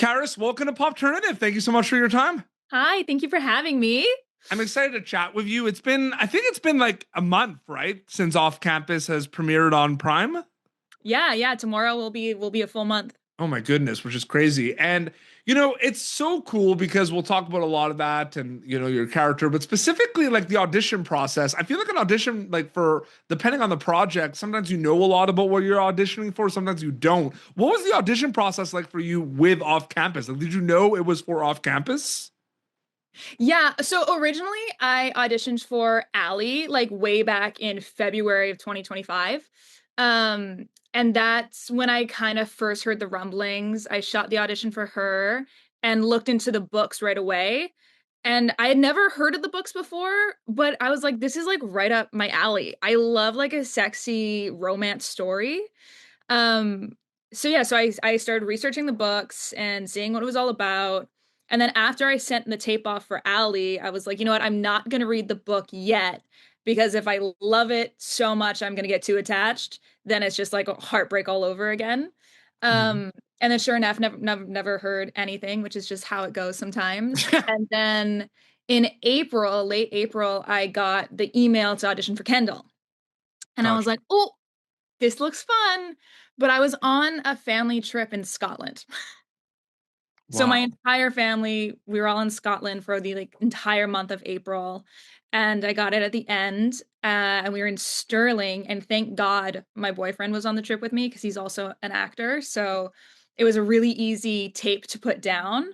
Karis, welcome to Popternative. Thank you so much for your time. Hi, thank you for having me. I'm excited to chat with you. I think it's been like a month, right? Since Off Campus has premiered on Prime. Yeah, tomorrow will be a full month. Oh my goodness, which is crazy. And, it's so cool because we'll talk about a lot of that and, your character, but specifically like the audition process. I feel like an audition, like for depending on the project, sometimes you know a lot about what you're auditioning for, sometimes you don't. What was the audition process like for you with Off Campus? Like, did you know it was for Off Campus? Yeah, so originally I auditioned for Allie like way back in February of 2025. And that's when I kind of first heard the rumblings. I shot the audition for her and looked into the books right away. And I had never heard of the books before, but I was like, this is like right up my alley. I love like a sexy romance story. Um, so I started researching the books and seeing what it was all about. And then after I sent the tape off for Allie, I was like, you know what? I'm not going to read the book yet because if I love it so much, I'm going to get too attached. Then it's just like a heartbreak all over again. Mhm. And then sure enough, never heard anything, which is just how it goes sometimes. And then in April, late April, I got the email to audition for Kendall. And I was Gotcha. like, oh, this looks fun. But I was on a family trip in Scotland. So my Wow. entire family, we were all in Scotland for the like entire month of April. And I got it at the end. And we were in Stirling. And thank God my boyfriend was on the trip with me because he's also an actor. So it was a really easy tape to put down.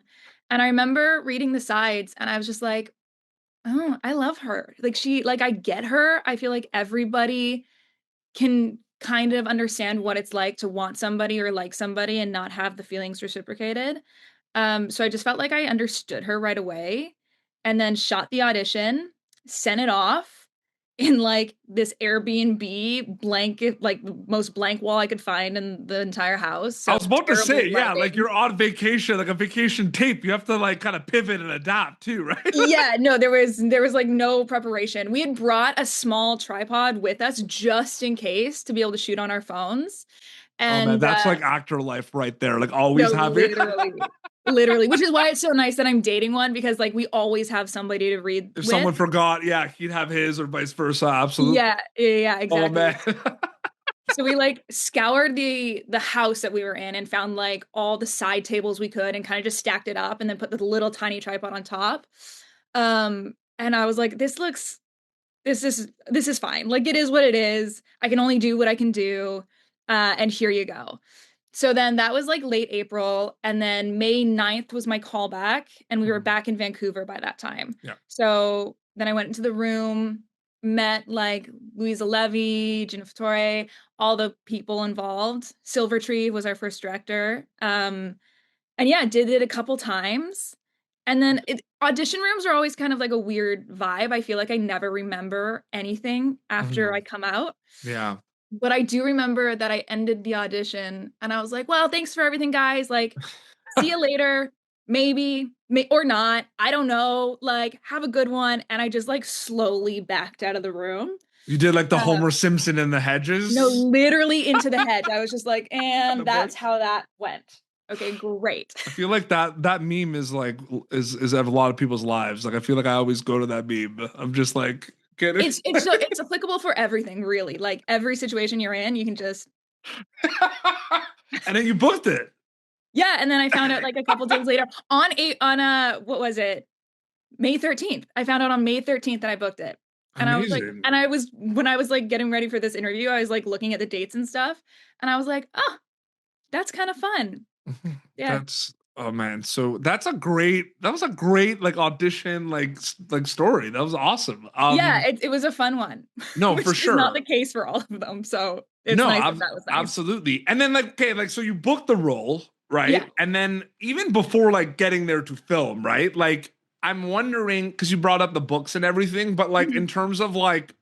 And I remember reading the sides and I was just like, oh, I love her. Like I get her. I feel like everybody can kind of understand what it's like to want somebody or like somebody and not have the feelings reciprocated. So I just felt like I understood her right away and then shot the audition, sent it off in like this Airbnb blanket, like the most blank wall I could find in the entire house. I So was about to terrible say, yeah, like lighting. you're on vacation, like a vacation tape. You have to like kind of pivot and adapt too, right? Yeah, no, there was like no preparation. We had brought a small tripod with us just in case to be able to shoot on our phones. Oh man, And that's like actor life right there. Like no, always having literally, which is why it's so nice that I'm dating one because like we always have somebody to read if with. someone forgot, yeah, he'd have his or vice versa. Absolutely. Yeah, Oh exactly. man. So we like scoured the house that we were in and found like all the side tables we could and kind of just stacked it up and then put the little tiny tripod on top. And I was like, this is fine. Like it is what it is. I can only do what I can do. And here you go. So then that was like late April. And then May 9th was my callback. And we were Mhm. back in Vancouver by that time. Yeah. So then I went into the room, met like Louisa Levy, Gina Fattore, all the people involved. Silvertree was our first director. And yeah, did it a couple times. And then audition rooms are always kind of like a weird vibe. I feel like I never remember anything after I Mhm. come out. Yeah. But I do remember that I ended the audition and I was like, well, thanks for everything, guys. Like, see you later. Maybe, or not. I don't know. Like, have a good one. And I just like slowly backed out of the room. You did like the Uh, Homer Simpson in the no, hedges. literally into the hedge. I was just like, The and that's bush. how that went. Okay, great. I feel like that meme is like is of a lot of people's lives. Like I feel like I always go to that meme. I'm just like kidding. It's applicable for everything, really. Like every situation you're in, you can just And then you booked it. yeah. And then I found out like a couple days later on what was it? May 13th. I found out on May 13th that I booked it. And I was like, Amazing. and I was when I was like getting ready for this interview, I was like looking at the dates and stuff, and I was like, oh, that's kind of fun. Yeah. That's oh man. So that was a great like audition like story. That was awesome. Yeah, it was a fun one, No, which for is not the sure. case for all of them. So it's No, nice that that was nice. absolutely. And then like okay, like so you booked the role, right? Yeah. And then even before like getting there to film, right? Like I'm wondering because you brought up the books and everything, but like in Mhm. terms of like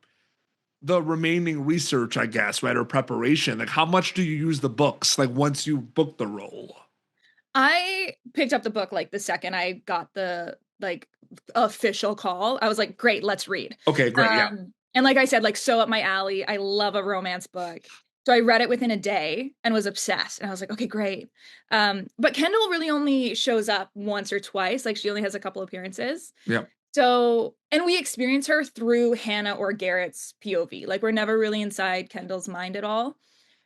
the remaining research, I guess, right, or preparation, like how much do you use the books like once you book the role? I picked up the book like the second I got the like official call. I was like, great, let's read. Okay, great. Yeah. And like I said, like so up my alley. I love a romance book. So I read it within a day and was obsessed. And I was like, okay, great. But Kendall really only shows up once or twice. Like she only has a couple appearances. Yeah. So, and we experience her through Hannah or Garrett's POV. Like we're never really inside Kendall's mind at all.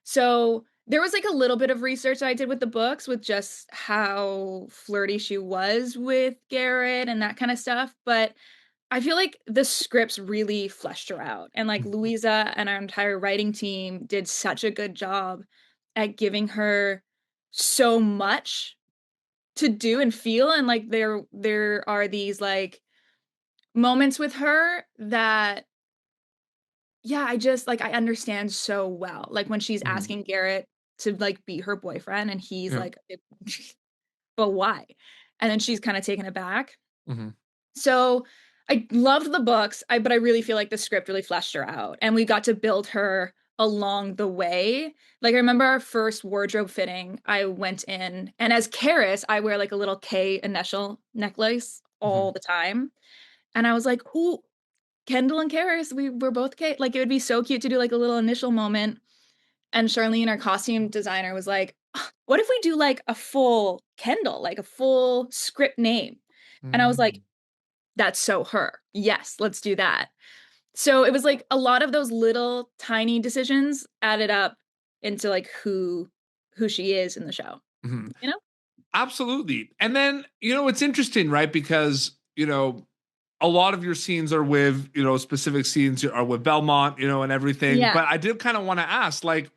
So there was like a little bit of research I did with the books with just how flirty she was with Garrett and that kind of stuff. But I feel like the scripts really fleshed her out. And like Louisa and our entire writing team did such a good job at giving her so much to do and feel. And like there are these like moments with her that yeah, I just like I understand so well. Like when she's Mhm. asking Garrett to like be her boyfriend and he's Yeah. like, but why? And then she's kind of taken aback. Mhm. So I loved the books, but I really feel like the script really fleshed her out. And we got to build her along the way. Like I remember our first wardrobe fitting, I went in and as Karis, I wear like a little K initial necklace all Mhm. the time. And I was like, ooh, Kendall and Karis, were both K. Like it would be so cute to do like a little initial moment. And Charlene, our costume designer, was like, what if we do like a full Kendall, like a full script name? And I was like, Mm. that's so her. Yes, let's do that. So it was like a lot of those little tiny decisions added up into like who she is in the show. Mhm. You know? Absolutely. And then, it's interesting, right? Because, a lot of your scenes are with, specific scenes are with Belmont, and everything. Yeah. But I did kind of want to ask, like,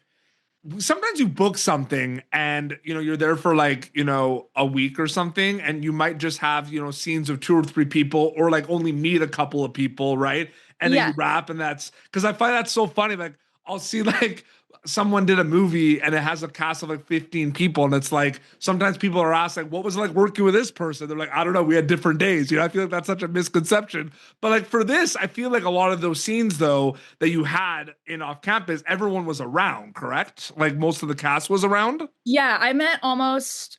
sometimes you book something and you're there for like a week or something, and you might just have scenes of two or three people, or like only meet a couple of people, right? And then you Yeah. wrap, and that's because I find that so funny. Like I'll see like someone did a movie and it has a cast of like 15 people, and it's like sometimes people are asked like, what was it like working with this person? They're like, I don't know, we had different days. I feel like that's such a misconception. But like for this, I feel like a lot of those scenes though that you had in off campus, everyone was around, correct? Like most of the cast was around. Yeah, I met almost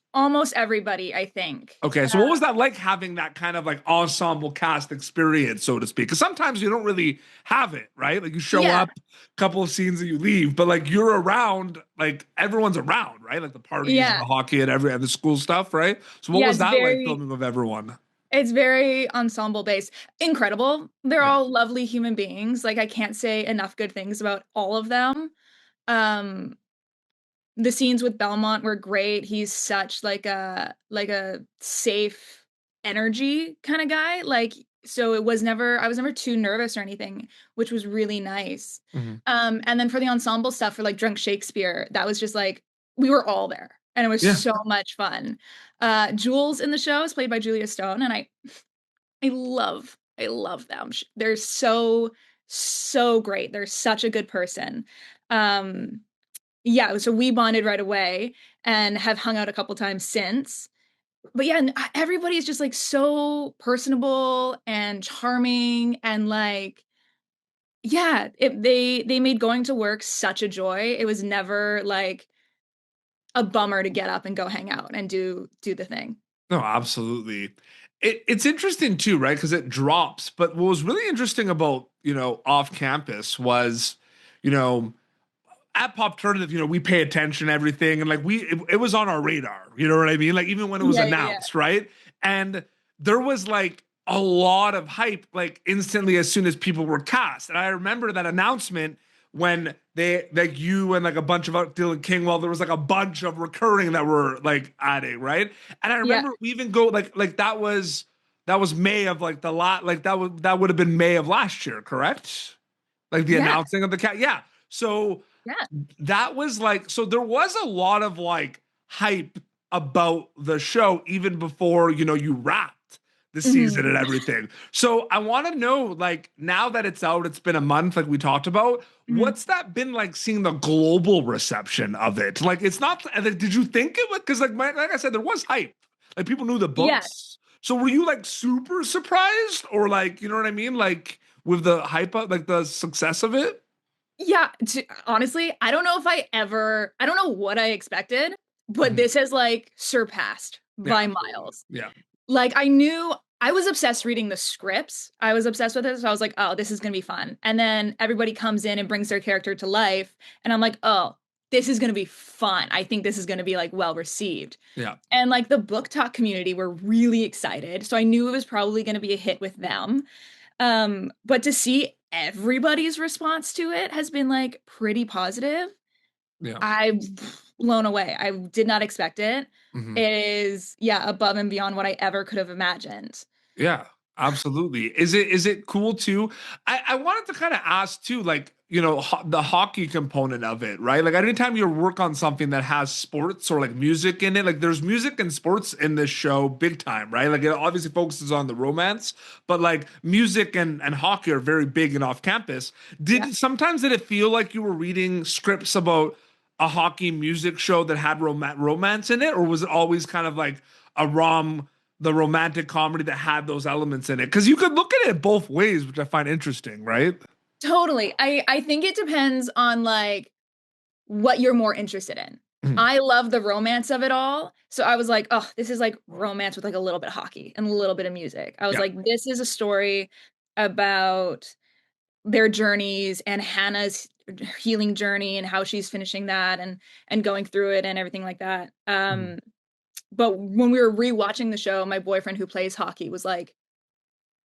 everybody, I think. Okay, so what was that like having that kind of like ensemble cast experience, so to speak? Because sometimes you don't really have it, right? Like you show Yeah. up, couple of scenes and you leave, but like you're around, like everyone's around, right? Like the parties and Yeah. the hockey and the school stuff, right? So what Yeah, was that like filming with everyone? it's very ensemble based. Incredible. They're Yeah. all lovely human beings. Like I can't say enough good things about all of them. Um the scenes with Belmont were great. He's such like a safe energy kind of guy. Like so it was never I was never too nervous or anything, which was really nice. Mhm. And then for the ensemble stuff for like Drunk Shakespeare, that was just like we were all there and it was Yeah. so much fun. Jules in the show is played by Julia Stone and I love them. They're so great. They're such a good person. Um yeah, so we bonded right away and have hung out a couple times since. But yeah, everybody's just like so personable and charming and like yeah, they made going to work such a joy. It was never like a bummer to get up and go hang out and do the thing. No, absolutely. It's interesting too, right? Because it drops. But what was really interesting about, off campus was, you know, at Pop Turnative, we pay attention to everything, and like it was on our radar. You know what I mean? Like even when it was Yeah, yeah, yeah. announced, right? And there was like a lot of hype, like instantly as soon as people were cast. And I remember that announcement when they like you and like a bunch of Dylan Kingwell, there was like a bunch of recurring that were like adding, right? And I Yeah. remember we even go like that was May of like the lot like that would have been May of last year, correct? Like the Yeah. announcing of the cat, yeah. So Yeah. that was like so there was a lot of like hype about the show even before you wrapped the season Mhm. and everything. So I want to know, like, now that it's out, it's been a month like we talked about, Mhm. what's that been like seeing the global reception of it? Like it's not like, did you think it would, because like I said, there was hype, like people knew the Yeah. books. So were you like super surprised, or like, you know what I mean, like with the hype of like the success of it? Yeah, honestly, I don't know what I expected, but Mhm. this has like surpassed Yeah, by absolutely. miles. Yeah. Like I knew I was obsessed reading the scripts. I was obsessed with it. So I was like, oh, this is going to be fun. And then everybody comes in and brings their character to life. And I'm like, oh, this is going to be fun. I think this is going to be like well received. Yeah. And like the book talk community were really excited. So I knew it was probably going to be a hit with them. But to see everybody's response to it has been like pretty positive. Yeah. I'm blown away. I did not expect it. Hmm. It is, yeah, above and beyond what I ever could have imagined. Yeah, absolutely. Is it cool too? I wanted to kind of ask too, like, the hockey component of it, right? Like anytime you work on something that has sports or like music in it, like there's music and sports in this show big time, right? Like it obviously focuses on the romance, but like music and hockey are very big and off campus. Yeah. Did it feel like you were reading scripts about a hockey music show that had romance in it, or was it always kind of like a the romantic comedy that had those elements in it? Because you could look at it both ways, which I find interesting, right? Totally. I think it depends on like what you're more interested in. Mhm. I love the romance of it all. So I was like, oh, this is like romance with like a little bit of hockey and a little bit of music. I was Yeah. like, this is a story about their journeys and Hannah's healing journey and how she's finishing that and going through it and everything like that. Mhm. But when we were rewatching the show, my boyfriend who plays hockey was like,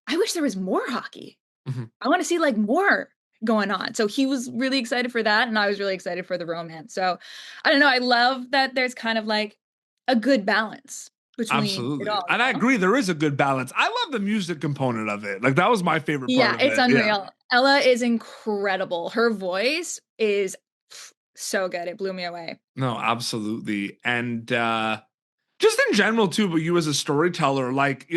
I wish there was more hockey. Mhm. I want to see like more going on. So he was really excited for that, and I was really excited for the romance. So I don't know. I love that there's kind of like a good balance between it Absolutely. all, And I agree, there is a good balance. I love the music component of it. Like that was my favorite part Yeah, of it's it. Yeah. unreal. Ella is incredible. Her voice is so good. It blew me away. No, absolutely. And just in general too, but you as a storyteller, like,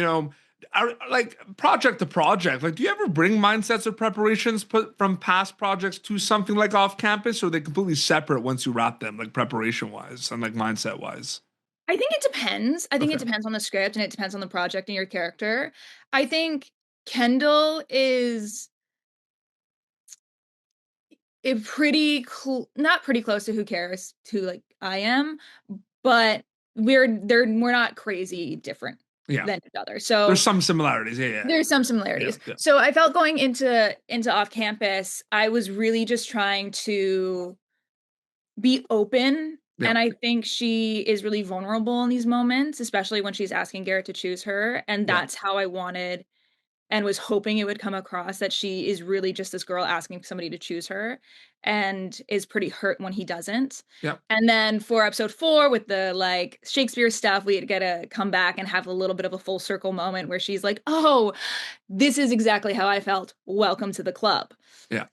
like project to project, like do you ever bring mindsets or preparations put from past projects to something like off campus, or are they completely separate once you wrap them, like preparation wise and like mindset wise? I think it depends. I think it Okay. depends on the script and it depends on the project and your character. I think Kendall is not pretty close to who cares to like I am, but we're not crazy different Yeah. than each other. There's So some similarities. Yeah, yeah. there's some Yeah. similarities. Yeah. So I felt going into off campus, I was really just trying to be open. Yeah. And I think she is really vulnerable in these moments, especially when she's asking Garrett to choose her. And Yeah. that's how I wanted and was hoping it would come across that she is really just this girl asking somebody to choose her and is pretty hurt when he doesn't. Yeah. And then for episode 4 with the like Shakespeare stuff, we get to come back and have a little bit of a full circle moment where she's like, "Oh, this is exactly how I felt. Welcome to the club." Yeah.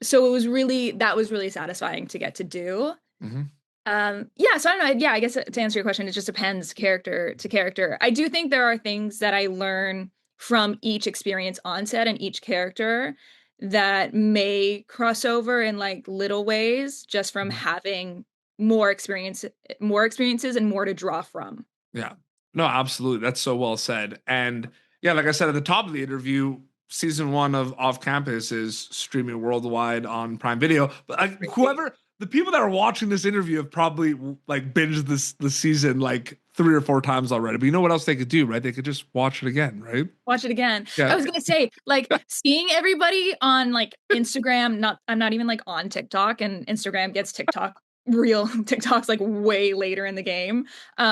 So it was really that was really satisfying to get to do. Hmm. Yeah, so I don't know. Yeah, I guess to answer your question, it just depends character to character. I do think there are things that I learn from each experience on set and each character that may cross over in like little ways just from having more experiences and more to draw from. Yeah. No, absolutely. That's so well said. And yeah, like I said at the top of the interview, season 1 of Off Campus is streaming worldwide on Prime Video. But like the people that are watching this interview have probably like binged the season like 3 or 4 times already. But you know what else they could do, right? They could just watch it again, right? Watch it again. I Yeah. was gonna say, like, seeing everybody on like Instagram, I'm not even like on TikTok, and Instagram gets TikTok real TikToks like way later in the game.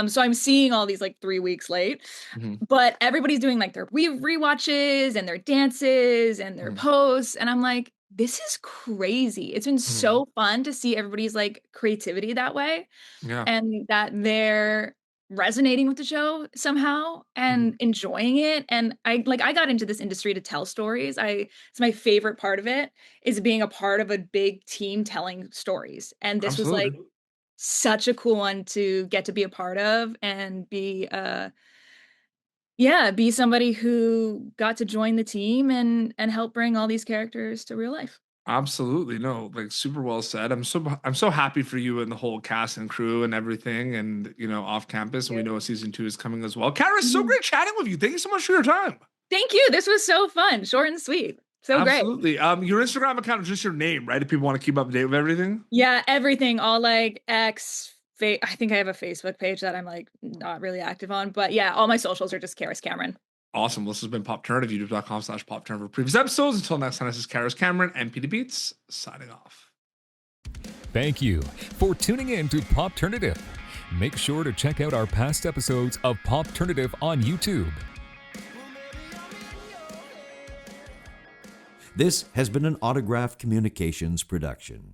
So I'm seeing all these like 3 weeks late. Mhm. But everybody's doing like their rewatches and their dances and their Mhm. posts. And I'm like, this is crazy. It's been Mhm. so fun to see everybody's like creativity that way Yeah. and that they're resonating with the show somehow Mhm. and enjoying it. And I got into this industry to tell stories. It's my favorite part of it is being a part of a big team telling stories. And this was like Absolutely. such a cool one to get to be a part of and be yeah, be somebody who got to join the team and help bring all these characters to real life. Absolutely. No, like super well said. I'm so happy for you and the whole cast and crew and everything, and off campus, and we know season 2 is coming as well. Karis, so Mhm. great chatting with you. Thank you so much for your time. Thank you. This was so fun. Short and sweet. So great. Absolutely. Your Instagram account is just your name, right? If people want to keep up to date with everything. Yeah, everything, all like I think I have a Facebook page that I'm like not really active on, but yeah, all my socials are just Karis Cameron. Awesome. This has been Popternative, youtube.com/Popternative for previous episodes. Until next time, this is Karis Cameron and PD Beats signing off. Thank you for tuning in to Popternative. Make sure to check out our past episodes of Popternative on YouTube. This has been an Autograph Communications production.